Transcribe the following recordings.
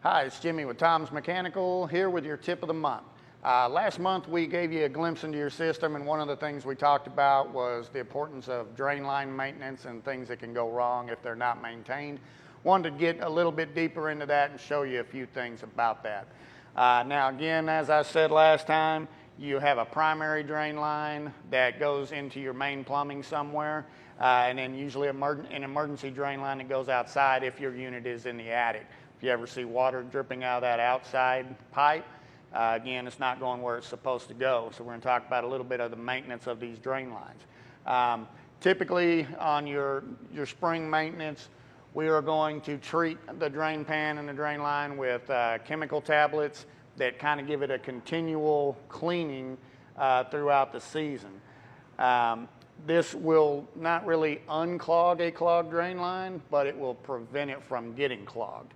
Hi, it's Jimmy with Tom's Mechanical here with your tip of the month. Last month we gave you a glimpse into your system, and one of the things we talked about was the importance of drain line maintenance and things that can go wrong if they're not maintained. Wanted to get a little bit deeper into that and show you a few things about that. Now again, as I said last time, you have a primary drain line that goes into your main plumbing somewhere, and then usually an emergency drain line that goes outside if your unit is in the attic. If you ever see water dripping out of that outside pipe, again, it's not going where it's supposed to go. So we're going to talk about a little bit of the maintenance of these drain lines. Typically on your spring maintenance, we are going to treat the drain pan and the drain line with chemical tablets that kind of give it a continual cleaning throughout the season. This will not really unclog a clogged drain line, but it will prevent it from getting clogged.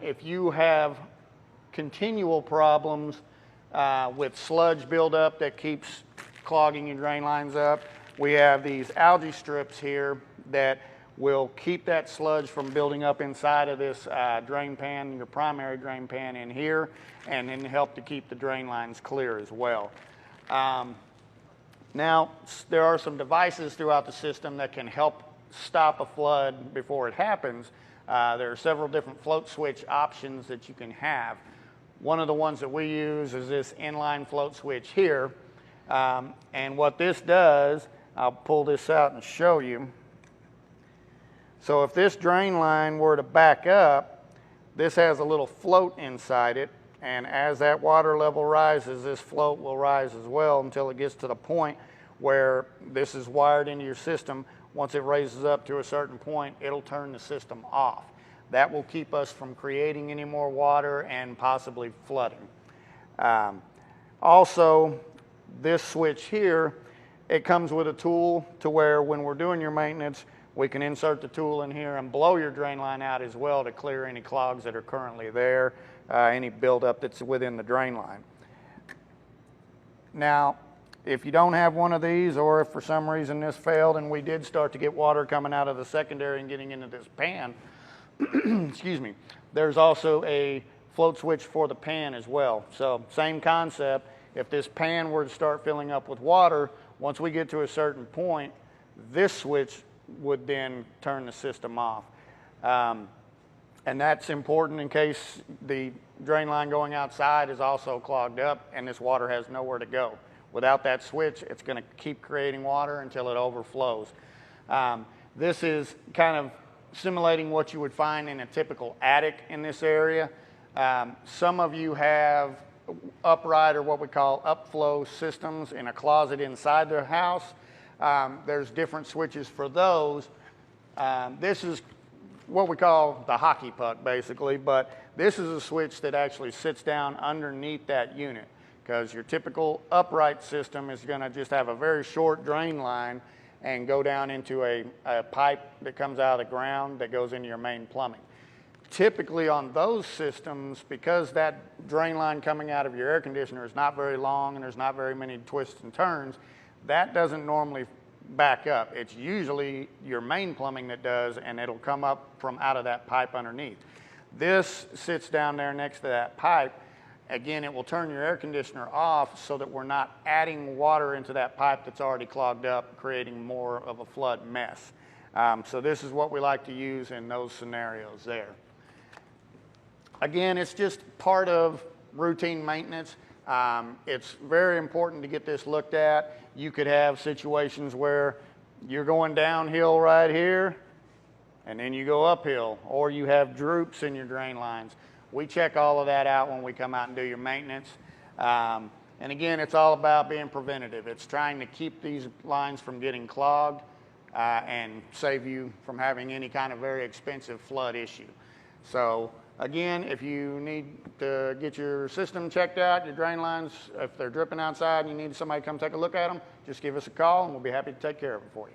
If you have continual problems with sludge buildup that keeps clogging your drain lines up, we have these algae strips here that will keep that sludge from building up inside of this drain pan, your primary drain pan in here, and then help to keep the drain lines clear as well. Now, there are some devices throughout the system that can help stop a flood before it happens. There are several different float switch options that you can have. One of the ones that we use is this inline float switch here. And what this does, I'll pull this out and show you. So if this drain line were to back up, this has a little float inside it, and as that water level rises, this float will rise as well until it gets to the point where this is wired into your system. Once it raises up to a certain point, it'll turn the system off. That will keep us from creating any more water and possibly flooding. Also, this switch here, it comes with a tool to where when we're doing your maintenance, we can insert the tool in here and blow your drain line out as well to clear any clogs that are currently there, any buildup that's within the drain line. Now, if you don't have one of these, or if for some reason this failed and we did start to get water coming out of the secondary and getting into this pan, excuse me, there's also a float switch for the pan as well. So same concept, if this pan were to start filling up with water, once we get to a certain point, this switch would then turn the system off. And that's important in case the drain line going outside is also clogged up and this water has nowhere to go. Without that switch, it's going to keep creating water until it overflows. This is kind of simulating what you would find in a typical attic in this area. Some of you have upright, or what we call upflow systems, in a closet inside their house. There's different switches for those. This is what we call the hockey puck, basically, but this is a switch that actually sits down underneath that unit, because your typical upright system is going to just have a very short drain line and go down into a pipe that comes out of the ground that goes into your main plumbing. Typically on those systems, because that drain line coming out of your air conditioner is not very long and there's not very many twists and turns, that doesn't normally back up. It's usually your main plumbing that does, and it'll come up from out of that pipe underneath. This sits down there next to that pipe. Again, it will turn your air conditioner off so that we're not adding water into that pipe that's already clogged up, creating more of a flood mess. So this is what we like to use in those scenarios there. Again, it's just part of routine maintenance. It's very important to get this looked at. You could have situations where you're going downhill right here, and then you go uphill, or you have droops in your drain lines. We check all of that out when we come out and do your maintenance. And again, it's all about being preventative. It's trying to keep these lines from getting clogged and save you from having any kind of very expensive flood issue. So again, if you need to get your system checked out, your drain lines, if they're dripping outside and you need somebody to come take a look at them, just give us a call and we'll be happy to take care of it for you.